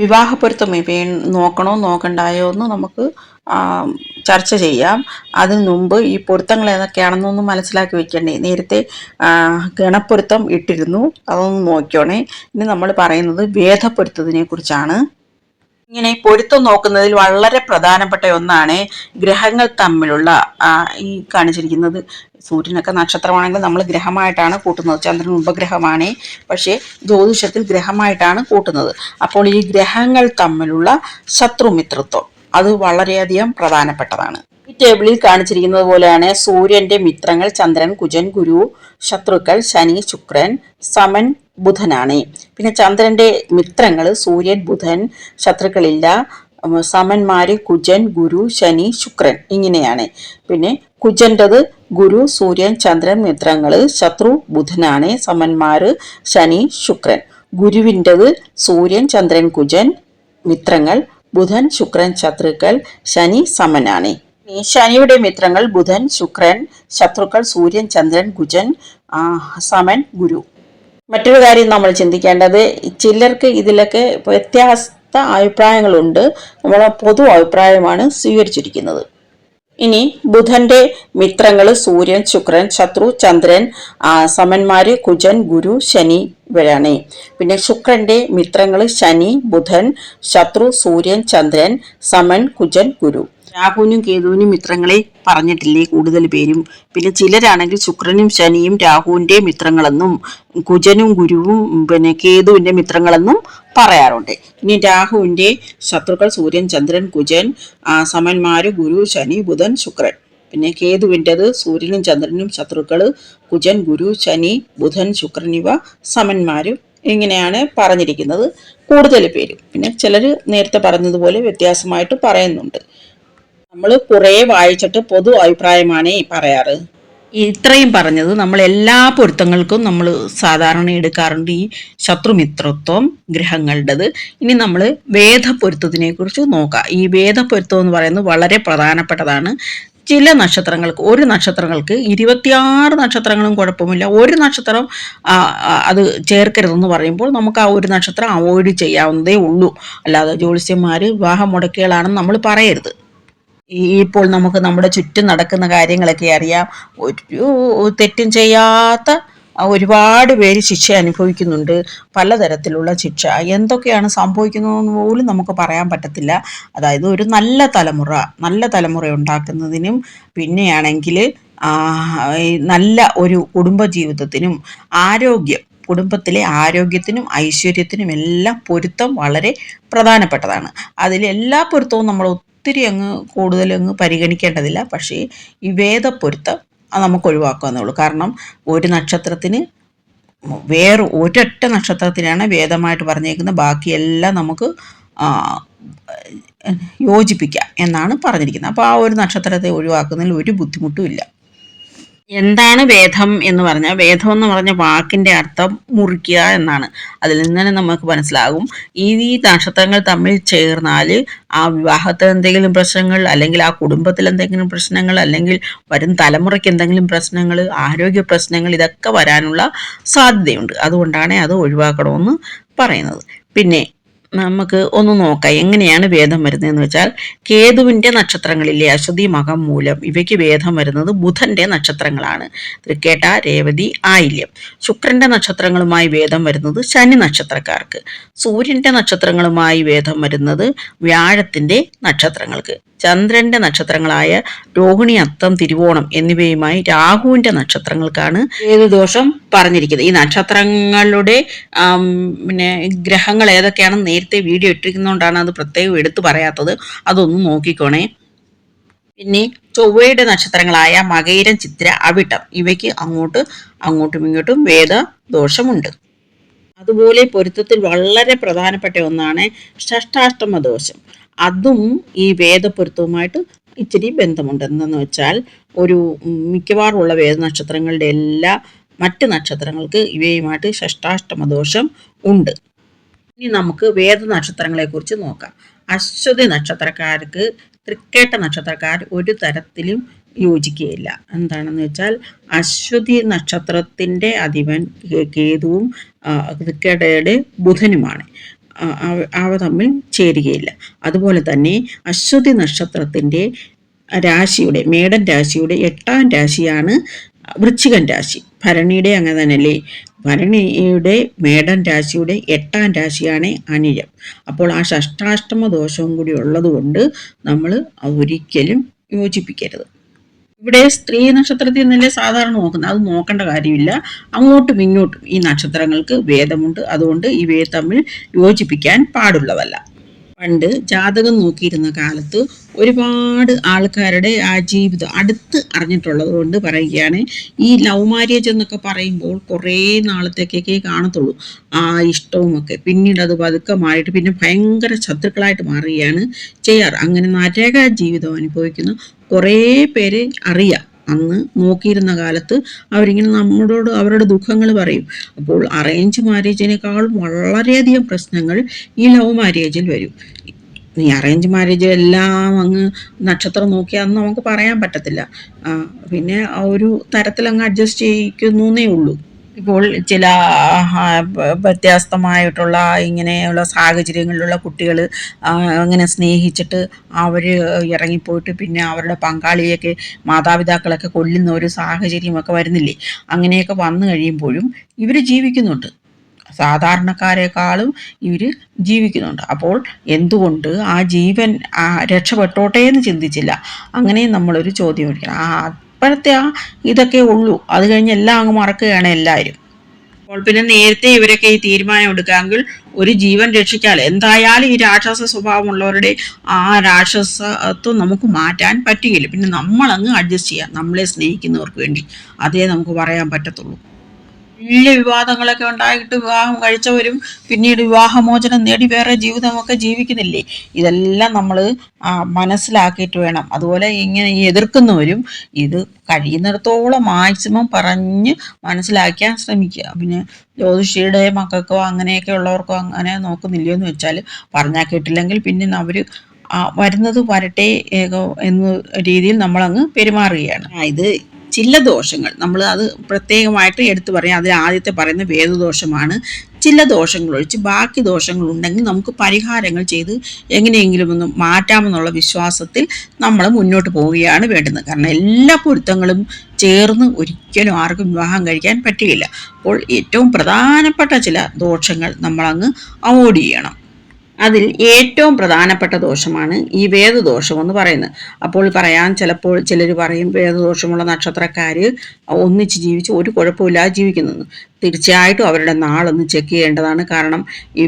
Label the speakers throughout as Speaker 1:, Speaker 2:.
Speaker 1: വിവാഹപ്പൊരുത്തം നോക്കണോ നോക്കണ്ടായോ എന്ന് നമുക്ക് ചർച്ച ചെയ്യാം. അതിനു മുമ്പ് ഈ പൊരുത്തങ്ങൾ ഏതൊക്കെയാണെന്നൊന്ന് മനസ്സിലാക്കി വെക്കണ്ടേ. നേരത്തെ ഗണപ്പൊരുത്തം ഇട്ടിരുന്നു, അതൊന്ന് നോക്കിയോണേ. ഇനി നമ്മൾ പറയുന്നത് വേദപ്പൊരുത്തത്തിനെ കുറിച്ചാണ്. ഇങ്ങനെ പൊരുത്തം നോക്കുന്നതിൽ വളരെ പ്രധാനപ്പെട്ട ഒന്നാണ് ഗ്രഹങ്ങൾ തമ്മിലുള്ള ഈ കാണിച്ചിരിക്കുന്നത്. സൂര്യനൊക്കെ നക്ഷത്രമാണെങ്കിൽ നമ്മൾ ഗ്രഹമായിട്ടാണ് കൂട്ടുന്നത്, ചന്ദ്രൻ ഉപഗ്രഹമാണ്, പക്ഷേ ജ്യോതിഷത്തിൽ ഗ്രഹമായിട്ടാണ് കൂട്ടുന്നത്. അപ്പോൾ ഈ ഗ്രഹങ്ങൾ തമ്മിലുള്ള ശത്രുമിത്രത്വം അത് വളരെയധികം പ്രധാനപ്പെട്ടതാണ്. ഈ ടേബിളിൽ കാണിച്ചിരിക്കുന്നത് പോലെയാണ് സൂര്യന്റെ മിത്രങ്ങൾ ചന്ദ്രൻ, കുജൻ, ഗുരു. ശത്രുക്കൾ ശനി, ശുക്രൻ, സമൻ, ബുധനാണ്. പിന്നെ ചന്ദ്രന്റെ മിത്രങ്ങൾ സൂര്യൻ, ബുധൻ. ശത്രുക്കളില്ല. സമന്മാര് കുജൻ, ഗുരു, ശനി, ശുക്രൻ ഇങ്ങനെയാണ്. പിന്നെ കുജന്റത് ഗുരു, സൂര്യൻ, ചന്ദ്രൻ മിത്രങ്ങള്, ശത്രു ബുധനാണ്. സമന്മാര് ശനി, ശുക്രൻ. ഗുരുവിൻ്റെത് സൂര്യൻ, ചന്ദ്രൻ, കുജൻ മിത്രങ്ങൾ, ബുധൻ, ശുക്രൻ ശത്രുക്കൾ, ശനി സമനാണ്. ശനിയുടെ മിത്രങ്ങൾ ബുധൻ, ശുക്രൻ. ശത്രുക്കൾ സൂര്യൻ, ചന്ദ്രൻ, കുജൻ, സമൻ, ഗുരു. മറ്റൊരു കാര്യം നമ്മൾ ചിന്തിക്കേണ്ടത്, ചിലർക്ക് ഇതിലൊക്കെ വ്യത്യസ്ത അഭിപ്രായങ്ങളുണ്ട്. നമ്മളെ പൊതു അഭിപ്രായമാണ് സ്വീകരിച്ചിരിക്കുന്നത്. ഇനി ബുധന്റെ മിത്രങ്ങൾ സൂര്യൻ, ശുക്രൻ, ശത്രു ചന്ദ്രൻ, സമന്മാര് കുജൻ, ഗുരു, ശനി ഇവരാണ്. പിന്നെ ശുക്രന്റെ മിത്രങ്ങൾ ശനി, ബുധൻ, ശത്രു സൂര്യൻ, ചന്ദ്രൻ, സമൻ, കുജൻ, ഗുരു. രാഹുവിനും കേതുവിനും മിത്രങ്ങളെ പറഞ്ഞിട്ടില്ലേ കൂടുതൽ പേരും. പിന്നെ ചിലരാണെങ്കിൽ ശുക്രനും ശനിയും രാഹുവിന്റെ മിത്രങ്ങളെന്നും കുജനും ഗുരുവും പിന്നെ കേതുവിന്റെ മിത്രങ്ങളെന്നും പറയാറുണ്ട്. ഇനി രാഹുവിന്റെ ശത്രുക്കൾ സൂര്യൻ, ചന്ദ്രൻ, കുജൻ, സമന്മാര് ഗുരു, ശനി, ബുധൻ, ശുക്രൻ. പിന്നെ കേതുവിൻ്റെത് സൂര്യനും ചന്ദ്രനും ശത്രുക്കള് കുജൻ, ഗുരു, ശനി, ബുധൻ, ശുക്രൻ ഇവ സമന്മാരും ഇങ്ങനെയാണ് പറഞ്ഞിരിക്കുന്നത് കൂടുതൽ പേര്. പിന്നെ ചിലർ നേരത്തെ പറഞ്ഞതുപോലെ വ്യത്യാസമായിട്ട് പറയുന്നുണ്ട്. നമ്മൾ കുറേ വായിച്ചിട്ട് പൊതു അഭിപ്രായമാണ് പറയാറ്. ഇത്രയും പറഞ്ഞത് നമ്മൾ എല്ലാ പൊരുത്തങ്ങൾക്കും നമ്മൾ സാധാരണ എടുക്കാറുണ്ട് ഈ ശത്രുമിത്രത്വം ഗ്രഹങ്ങളുടേത്. ഇനി നമ്മൾ വേദപ്പൊരുത്തത്തിനെ കുറിച്ച് നോക്കാം. ഈ വേദപ്പൊരുത്തം എന്ന് പറയുന്നത് വളരെ പ്രധാനപ്പെട്ടതാണ്. ചില നക്ഷത്രങ്ങൾക്ക്, ഒരു നക്ഷത്രങ്ങൾക്ക് 26 നക്ഷത്രങ്ങളും കുഴപ്പമില്ല, ഒരു നക്ഷത്രം അത് ചേർക്കരുതെന്ന് പറയുമ്പോൾ നമുക്ക് ആ ഒരു നക്ഷത്രം അവോയ്ഡ് ചെയ്യാവുന്നതേ ഉള്ളൂ. അല്ലാതെ ജ്യോത്സ്യന്മാർ വിവാഹം മുടക്കികളാണെന്ന് നമ്മൾ പറയരുത്. ഇപ്പോൾ നമുക്ക് നമ്മുടെ ചുറ്റും നടക്കുന്ന കാര്യങ്ങളൊക്കെ അറിയാം. ഒരു തെറ്റും ചെയ്യാത്ത ഒരുപാട് പേര് ശിക്ഷ അനുഭവിക്കുന്നുണ്ട്, പലതരത്തിലുള്ള ശിക്ഷ. എന്തൊക്കെയാണ് സംഭവിക്കുന്നതെന്ന് പോലും നമുക്ക് പറയാൻ പറ്റത്തില്ല. അതായത് ഒരു നല്ല തലമുറ ഉണ്ടാക്കുന്നതിനും പിന്നെയാണെങ്കിൽ നല്ല ഒരു കുടുംബജീവിതത്തിനും കുടുംബത്തിലെ ആരോഗ്യത്തിനും ഐശ്വര്യത്തിനും എല്ലാം പൊരുത്തം വളരെ പ്രധാനപ്പെട്ടതാണ്. അതിലെല്ലാ പൊരുത്തവും നമ്മൾ ഒത്തിരി കൂടുതൽ പരിഗണിക്കേണ്ടതില്ല. പക്ഷേ ഈ വേദപ്പൊരുത്തം നമുക്ക് ഒഴിവാക്കാവുന്നേ ഉള്ളൂ. കാരണം ഒരു നക്ഷത്രത്തിന് ഒരൊറ്റ നക്ഷത്രത്തിനാണ് വേദമായിട്ട് പറഞ്ഞേക്കുന്നത്, ബാക്കിയെല്ലാം നമുക്ക് യോജിപ്പിക്കാം എന്നാണ് പറഞ്ഞിരിക്കുന്നത്. അപ്പോൾ ആ ഒരു നക്ഷത്രത്തെ ഒഴിവാക്കുന്നതിൽ ഒരു ബുദ്ധിമുട്ടും ഇല്ല. എന്താണ് വേദം എന്ന് പറഞ്ഞാൽ, വേദം എന്ന് പറഞ്ഞ വാക്കിൻ്റെ അർത്ഥം മുറിക്കുക എന്നാണ്. അതിൽ നിന്ന് നമുക്ക് മനസ്സിലാകും ഈ നക്ഷത്രങ്ങൾ തമ്മിൽ ചേർന്നാൽ ആ വിവാഹത്തിൽ എന്തെങ്കിലും പ്രശ്നങ്ങൾ, അല്ലെങ്കിൽ ആ കുടുംബത്തിൽ എന്തെങ്കിലും പ്രശ്നങ്ങൾ, അല്ലെങ്കിൽ വരും തലമുറയ്ക്ക് എന്തെങ്കിലും പ്രശ്നങ്ങൾ, ആരോഗ്യ പ്രശ്നങ്ങൾ, ഇതൊക്കെ വരാനുള്ള സാധ്യതയുണ്ട്. അതുകൊണ്ടാണ് അത് ഒഴിവാക്കണമെന്ന് പറയുന്നത്. പിന്നെ നമുക്ക് ഒന്ന് നോക്കാം എങ്ങനെയാണ് വേദം വരുന്നതെന്ന് വെച്ചാൽ, കേതുവിൻ്റെ നക്ഷത്രങ്ങളിലെ അശ്വതി, മകം, മൂലം ഇവയ്ക്ക് വേദം വരുന്നത് ബുധന്റെ നക്ഷത്രങ്ങളാണ്. തൃക്കേട്ട, രേവതി, ആയില്യം. ശുക്രന്റെ നക്ഷത്രങ്ങളുമായി വേദം വരുന്നത് ശനി നക്ഷത്രക്കാർക്ക്. സൂര്യന്റെ നക്ഷത്രങ്ങളുമായി വേദം വരുന്നത് വ്യാഴത്തിന്റെ നക്ഷത്രങ്ങൾക്ക്. ചന്ദ്രന്റെ നക്ഷത്രങ്ങളായ രോഹിണി, അത്തം, തിരുവോണം എന്നിവയുമായി രാഹുവിന്റെ നക്ഷത്രങ്ങൾക്കാണ് കേതുദോഷം പറഞ്ഞിരിക്കുന്നത്. ഈ നക്ഷത്രങ്ങളുടെ പിന്നെ ഗ്രഹങ്ങൾ ഏതൊക്കെയാണെന്ന് നേരത്തെ വീഡിയോ ഇട്ടിരിക്കുന്നതുകൊണ്ടാണ് അത് പ്രത്യേകം എടുത്തു പറയാത്തത്. അതൊന്നും നോക്കിക്കോണേ. പിന്നെ ചൊവ്വയുടെ നക്ഷത്രങ്ങളായ മകയിരം, ചിത്തിര, അവിട്ടം ഇവയ്ക്ക് അങ്ങോട്ടും ഇങ്ങോട്ടും വേദദോഷമുണ്ട്. അതുപോലെ പൊരുത്തത്തിൽ വളരെ പ്രധാനപ്പെട്ട ഒന്നാണ് ഷഷ്ടാഷ്ടമ ദോഷം. അതും ഈ വേദപ്പൊരുത്തവുമായിട്ട് ഇച്ചിരി ബന്ധമുണ്ട്. എന്തെന്ന് വെച്ചാൽ, മിക്കവാറുമുള്ള വേദനക്ഷത്രങ്ങളുടെ എല്ലാ മറ്റ് നക്ഷത്രങ്ങൾക്ക് ഇവയുമായിട്ട് ഷഷ്ടാഷ്ടമ ദോഷം ഉണ്ട്. ഇനി നമുക്ക് വേദനക്ഷത്രങ്ങളെക്കുറിച്ച് നോക്കാം. അശ്വതി നക്ഷത്രക്കാർക്ക് തൃക്കേട്ട നക്ഷത്രക്കാർ ഒരു തരത്തിലും യോജിക്കുകയില്ല. എന്താണെന്ന് വെച്ചാൽ, അശ്വതി നക്ഷത്രത്തിൻ്റെ അധിപൻ കേതുവും തൃക്കേട്ടയുടെ ബുധനുമാണ്. അവ തമ്മിൽ ചേരുകയില്ല. അതുപോലെ തന്നെ അശ്വതി നക്ഷത്രത്തിൻ്റെ രാശിയുടെ മേടൻ രാശിയുടെ 8ാം രാശിയാണ് വൃശ്ചികൻ രാശി. ഭരണിയുടെ അങ്ങനെ തന്നെയല്ലേ? ഭരണിയുടെ മേടൻ രാശിയുടെ 8ാം രാശിയാണ് അനിഴം. അപ്പോൾ ആ ഷഷ്ടാഷ്ടമ ദോഷവും കൂടി ഉള്ളതുകൊണ്ട് നമ്മൾ ഒരിക്കലും യോജിപ്പിക്കരുത്. ഇവിടെ സ്ത്രീ നക്ഷത്രത്തിൽ നിന്നല്ലേ സാധാരണ നോക്കുന്നത്, അത് നോക്കേണ്ട കാര്യമില്ല. അങ്ങോട്ടും ഇങ്ങോട്ടും ഈ നക്ഷത്രങ്ങൾക്ക് ഭേദമുണ്ട്. അതുകൊണ്ട് ഇവയെ തമ്മിൽ യോജിപ്പിക്കാൻ പാടുള്ളതല്ല. പണ്ട് ജാതകം നോക്കിയിരുന്ന കാലത്ത് ഒരുപാട് ആൾക്കാരുടെ ആ ജീവിതം അടുത്ത് അറിഞ്ഞിട്ടുള്ളത് കൊണ്ട് പറയുകയാണ്. ഈ ലവ് മാരേജ് എന്നൊക്കെ പറയുമ്പോൾ കുറേ നാളത്തേക്കൊക്കെ കാണത്തുള്ളൂ ആ ഇഷ്ടവുമൊക്കെ. പിന്നീട് അത് പതുക്കെ മാറിയിട്ട് പിന്നെ ഭയങ്കര ശത്രുക്കളായിട്ട് മാറുകയാണ് ചെയ്യാറ്. അങ്ങനെ നരക ജീവിതം അനുഭവിക്കുന്ന കുറേ പേരെ അറിയാം. അന്ന് നോക്കിയിരുന്ന കാലത്ത് അവരിങ്ങനെ നമ്മളോട് അവരുടെ ദുഃഖങ്ങൾ പറയും. അപ്പോൾ അറേഞ്ച് മാരേജിനേക്കാളും വളരെയധികം പ്രശ്നങ്ങൾ ഈ ലവ് മാരേജിൽ വരും. ഈ അറേഞ്ച് മാരേജ് എല്ലാം അങ്ങ് നക്ഷത്രം നോക്കിയാന്ന് നമുക്ക് പറയാൻ പറ്റത്തില്ല. പിന്നെ ഒരു തരത്തിലങ്ങ് അഡ്ജസ്റ്റ് ചെയ്യിക്കുന്നേ ഉള്ളൂ. ഇപ്പോൾ ചില വ്യത്യസ്തമായിട്ടുള്ള ഇങ്ങനെയുള്ള സാഹചര്യങ്ങളിലുള്ള കുട്ടികൾ അങ്ങനെ സ്നേഹിച്ചിട്ട് അവർ ഇറങ്ങിപ്പോയിട്ട് പിന്നെ അവരുടെ പങ്കാളിയൊക്കെ മാതാപിതാക്കളൊക്കെ കൊല്ലുന്ന ഒരു സാഹചര്യമൊക്കെ വരുന്നില്ലേ? അങ്ങനെയൊക്കെ വന്നു കഴിയുമ്പോഴും ഇവർ ജീവിക്കുന്നുണ്ട്. സാധാരണക്കാരെക്കാളും ഇവർ ജീവിക്കുന്നുണ്ട്. അപ്പോൾ എന്തുകൊണ്ട് ആ ജീവൻ രക്ഷപ്പെട്ടോട്ടെ എന്ന് ചിന്തിച്ചില്ല? അങ്ങനെയും നമ്മളൊരു ചോദ്യം ചോദിക്കണം. അപ്പോഴത്തെ ഇതൊക്കെ ഉള്ളൂ. അത് കഴിഞ്ഞ് എല്ലാം അങ്ങ് മറക്കുകയാണ് എല്ലാവരും. അപ്പോൾ പിന്നെ നേരത്തെ ഇവരൊക്കെ ഈ തീരുമാനം എടുക്കാമെങ്കിൽ ഒരു ജീവൻ രക്ഷിക്കാതെ എന്തായാലും ഈ രാക്ഷസ സ്വഭാവമുള്ളവരുടെ ആ രാക്ഷസത്വം നമുക്ക് മാറ്റാൻ പറ്റുകയില്ല. പിന്നെ നമ്മളങ്ങ് അഡ്ജസ്റ്റ് ചെയ്യാം, നമ്മളെ സ്നേഹിക്കുന്നവർക്ക് വേണ്ടി. അതേ നമുക്ക് പറയാൻ പറ്റത്തുള്ളൂ. വലിയ വിവാദങ്ങളൊക്കെ ഉണ്ടായിട്ട് വിവാഹം കഴിച്ചവരും പിന്നീട് വിവാഹമോചനം നേടി വേറെ ജീവിതമൊക്കെ ജീവിക്കുന്നില്ലേ? ഇതെല്ലാം നമ്മൾ മനസ്സിലാക്കിയിട്ട് വേണം. അതുപോലെ ഇങ്ങനെ എതിർക്കുന്നവരും ഇത് കഴിയുന്നിടത്തോളം മാക്സിമം പറഞ്ഞ് മനസ്സിലാക്കാൻ ശ്രമിക്കുക. പിന്നെ ജ്യോതിഷിയുടെ മക്കൾക്കോ അങ്ങനെയൊക്കെ ഉള്ളവർക്കോ അങ്ങനെ നോക്കുന്നില്ലയോ എന്ന് വെച്ചാൽ പറഞ്ഞാൽ കേട്ടില്ലെങ്കിൽ പിന്നെ അവർ വരുന്നത് വരട്ടെ എന്ന രീതിയിൽ നമ്മളങ്ങ് പെരുമാറുകയാണ്. ഇത് ചില ദോഷങ്ങൾ നമ്മൾ അത് പ്രത്യേകമായിട്ട് എടുത്തു പറയാം. അതിൽ ആദ്യത്തെ പറയുന്ന വേദദോഷമാണ്. ചില ദോഷങ്ങൾ ഒഴിച്ച് ബാക്കി ദോഷങ്ങൾ ഉണ്ടെങ്കിൽ നമുക്ക് പരിഹാരങ്ങൾ ചെയ്ത് എങ്ങനെയെങ്കിലും ഒന്ന് മാറ്റാമെന്നുള്ള വിശ്വാസത്തിൽ നമ്മൾ മുന്നോട്ട് പോവുകയാണ് വേണ്ടുന്നത്. കാരണം എല്ലാ പൊരുത്തങ്ങളും ചേർന്ന് ഒരിക്കലും ആർക്കും വിവാഹം കഴിക്കാൻ പറ്റുകയില്ല. അപ്പോൾ ഏറ്റവും പ്രധാനപ്പെട്ട ചില ദോഷങ്ങൾ നമ്മളങ്ങ് അവോയ്ഡ് ചെയ്യണം. അതിൽ ഏറ്റവും പ്രധാനപ്പെട്ട ദോഷമാണ് ഈ വേദദോഷം എന്ന് പറയുന്നത്. അപ്പോൾ ചിലപ്പോൾ ചിലർ പറയും വേദദോഷമുള്ള നക്ഷത്രക്കാർ ഒന്നിച്ച് ജീവിച്ച് ഒരു കുഴപ്പമില്ലാതെ ജീവിക്കുന്നത്. തീർച്ചയായിട്ടും അവരുടെ നാളൊന്ന് ചെക്ക് ചെയ്യേണ്ടതാണ്. കാരണം ഈ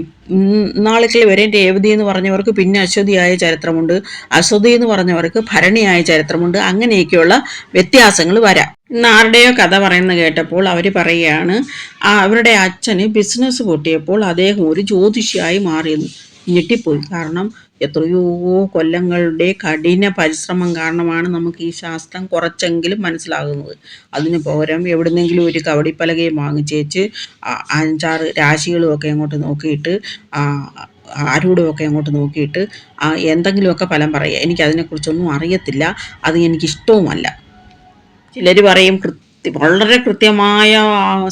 Speaker 1: നാളുകൾ വരെ രേവതി എന്ന് പറഞ്ഞവർക്ക് പിന്നെ അശ്വതിയായ ചരിത്രമുണ്ട്, അശ്വതി എന്ന് പറഞ്ഞവർക്ക് ഭരണിയായ ചരിത്രമുണ്ട്. അങ്ങനെയൊക്കെയുള്ള വ്യത്യാസങ്ങൾ വരാം. ഇന്ന് ആരുടെയോ കഥ പറയുന്നത് കേട്ടപ്പോൾ അവർ പറയുകയാണ് അവരുടെ അച്ഛന് ബിസിനസ് പൊട്ടിയപ്പോൾ അദ്ദേഹം ഒരു ജ്യോതിഷിയായി മാറിയെന്ന്. ഞെട്ടിപ്പോയി. കാരണം എത്രയോ കൊല്ലങ്ങളുടെ കഠിന പരിശ്രമം കാരണമാണ് നമുക്ക് ഈ ശാസ്ത്രം കുറച്ചെങ്കിലും മനസ്സിലാകുന്നത്. അതിന് പകരം എവിടുന്നെങ്കിലും ഒരു കവടിപ്പലകയും വാങ്ങിച്ചേച്ച് 5-6 രാശികളുമൊക്കെ അങ്ങോട്ട് നോക്കിയിട്ട് ആരൂടെയൊക്കെ അങ്ങോട്ട് നോക്കിയിട്ട് എന്തെങ്കിലുമൊക്കെ ഫലം പറയുക. എനിക്കതിനെക്കുറിച്ചൊന്നും അറിയത്തില്ല, അത് എനിക്കിഷ്ടവുമല്ല. ചിലർ പറയും വളരെ കൃത്യമായ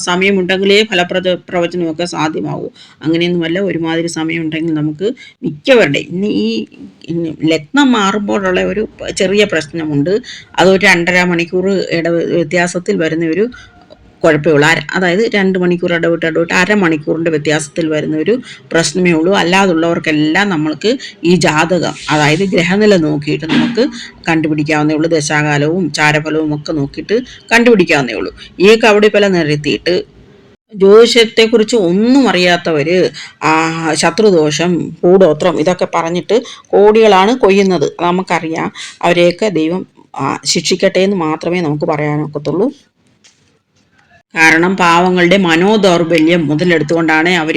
Speaker 1: സമയമുണ്ടെങ്കിലേ പ്രവചനമൊക്കെ സാധ്യമാകൂ. അങ്ങനെയൊന്നുമല്ല, ഒരുമാതിരി സമയമുണ്ടെങ്കിൽ നമുക്ക് മിക്കവരുടെയും ഇനി ഈ ലഗ്നം മാറുമ്പോഴുള്ള ഒരു ചെറിയ പ്രശ്നമുണ്ട്. അതൊരു 2.5 മണിക്കൂർ വ്യത്യാസത്തിൽ വരുന്ന ഒരു കുഴപ്പമുള്ളൂ. അതായത് 2 മണിക്കൂർ ഇടവിട്ട് അരമണിക്കൂറിൻ്റെ വ്യത്യാസത്തിൽ വരുന്ന ഒരു പ്രശ്നമേ ഉള്ളൂ. അല്ലാതുള്ളവർക്കെല്ലാം നമ്മൾക്ക് ഈ ജാതകം, അതായത് ഗ്രഹനില നോക്കിയിട്ട് നമുക്ക് കണ്ടുപിടിക്കാവുന്നേ ഉള്ളൂ. ദശാകാലവും ചാരഫലവും ഒക്കെ നോക്കിയിട്ട് കണ്ടുപിടിക്കാവുന്നേ ഉള്ളൂ. ഈ കവടിപ്പല നിരത്തിയിട്ട് ജ്യോതിഷത്തെക്കുറിച്ച് ഒന്നും അറിയാത്തവർ ശത്രുദോഷം, കൂടോത്രം ഇതൊക്കെ പറഞ്ഞിട്ട് കോടികളാണ് കൊയ്യുന്നത്. നമുക്കറിയാം. അവരെയൊക്കെ ദൈവം ശിക്ഷിക്കട്ടെ എന്ന് മാത്രമേ നമുക്ക് പറയാനൊക്കത്തുള്ളൂ. കാരണം പാവങ്ങളുടെ മനോദൗർബല്യം മുതലെടുത്തുകൊണ്ടാണ് അവർ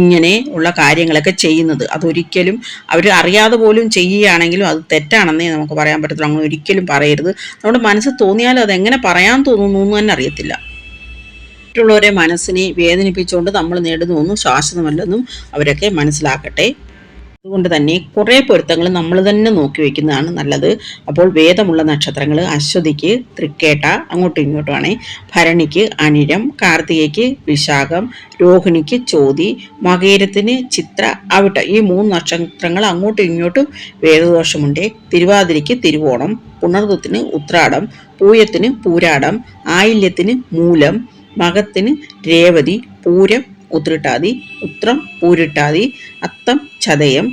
Speaker 1: ഇങ്ങനെ ഉള്ള കാര്യങ്ങളൊക്കെ ചെയ്യുന്നത്. അതൊരിക്കലും അവർ അറിയാതെ പോലും ചെയ്യുകയാണെങ്കിലും അത് തെറ്റാണെന്നേ നമുക്ക് പറയാൻ പറ്റത്തുള്ളൂ. അങ്ങനെ ഒരിക്കലും പറയരുത്. നമ്മുടെ മനസ്സിൽ തോന്നിയാലും അതെങ്ങനെ പറയാൻ തോന്നുന്നു എന്ന് തന്നെ അറിയത്തില്ല. മറ്റുള്ളവരെ മനസ്സിനെ വേദനിപ്പിച്ചുകൊണ്ട് നമ്മൾ നേടുന്നതൊന്നും ശാശ്വതമല്ലെന്നും അവരൊക്കെ മനസ്സിലാക്കട്ടെ. അതുകൊണ്ട് തന്നെ കുറേ പൊരുത്തങ്ങൾ നമ്മൾ തന്നെ നോക്കി വെക്കുന്നതാണ് നല്ലത്. അപ്പോൾ വേദമുള്ള നക്ഷത്രങ്ങൾ അശ്വതിക്ക് തൃക്കേട്ട, അങ്ങോട്ടും ഇങ്ങോട്ടുമാണേ, ഭരണിക്ക് അനിഴം, കാർത്തികയ്ക്ക് വിശാഖം, രോഹിണിക്ക് ചോതി, മകേരത്തിന് ചിത്ര, അവിട്ട, ഈ 3 നക്ഷത്രങ്ങൾ അങ്ങോട്ടും ഇങ്ങോട്ടും വേദദോഷമുണ്ട്. തിരുവാതിരയ്ക്ക് തിരുവോണം, പുണർദത്തിന് ഉത്രാടം, പൂയത്തിന് പൂരാടം, ആയില്യത്തിന് മൂലം, മകത്തിന് രേവതി, പൂരം ഉത്രട്ടാതി, ഉത്രം പൂരിട്ടാതി, അത്തം ചതയം,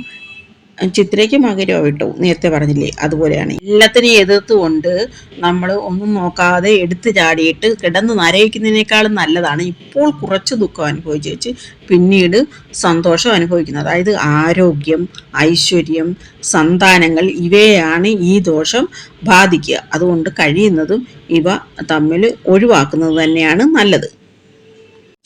Speaker 1: ചിത്രയ്ക്ക് മകരോ വിട്ടു, നേരത്തെ പറഞ്ഞില്ലേ, അതുപോലെയാണ്. എല്ലാത്തിനെയും എതിർത്തുകൊണ്ട് നമ്മൾ ഒന്നും നോക്കാതെ എടുത്തു ചാടിയിട്ട് കിടന്ന് നരയിക്കുന്നതിനേക്കാളും നല്ലതാണ് ഇപ്പോൾ കുറച്ച് ദുഃഖം അനുഭവിച്ച് വെച്ച് പിന്നീട് സന്തോഷം അനുഭവിക്കുന്നത്. അതായത് ആരോഗ്യം, ഐശ്വര്യം, സന്താനങ്ങൾ, ഇവയാണ് ഈ ദോഷം ബാധിക്കുക. അതുകൊണ്ട് കഴിയുന്നതും ഇവ തമ്മിൽ ഒഴിവാക്കുന്നത് തന്നെയാണ് നല്ലത്.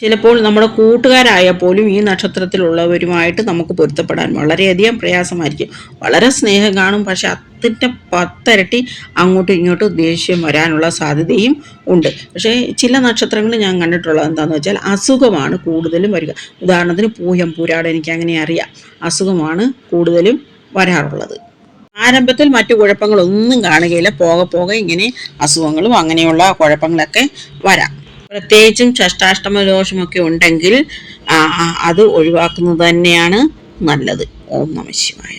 Speaker 1: ചിലപ്പോൾ നമ്മുടെ കൂട്ടുകാരായാൽ പോലും ഈ നക്ഷത്രത്തിലുള്ളവരുമായിട്ട് നമുക്ക് പൊരുത്തപ്പെടാൻ വളരെയധികം പ്രയാസമായിരിക്കും. വളരെ സ്നേഹം കാണും, പക്ഷെ അതിൻ്റെ 10 ഇരട്ടി അങ്ങോട്ടും ഇങ്ങോട്ടും ദേഷ്യം വരാനുള്ള സാധ്യതയും ഉണ്ട്. പക്ഷേ ചില നക്ഷത്രങ്ങൾ ഞാൻ കണ്ടിട്ടുള്ളത് എന്താണെന്ന് വെച്ചാൽ അസുഖമാണ് കൂടുതലും വരിക. ഉദാഹരണത്തിന് പൂയം, പൂരാടം, എനിക്ക് അങ്ങനെ അറിയാം, അസുഖമാണ് കൂടുതലും വരാറുള്ളത്. ആരംഭത്തിൽ മറ്റു കുഴപ്പങ്ങളൊന്നും കാണുകയില്ല, പോകെ പോകെ ഇങ്ങനെ അസുഖങ്ങളും അങ്ങനെയുള്ള കുഴപ്പങ്ങളൊക്കെ വരാം. പ്രത്യേകിച്ചും ഷഷ്ടാഷ്ടമ ദോഷമൊക്കെ ഉണ്ടെങ്കിൽ അത് ഒഴിവാക്കുന്നത് തന്നെയാണ് നല്ലത്. ഓം നമഃ ശിവായ.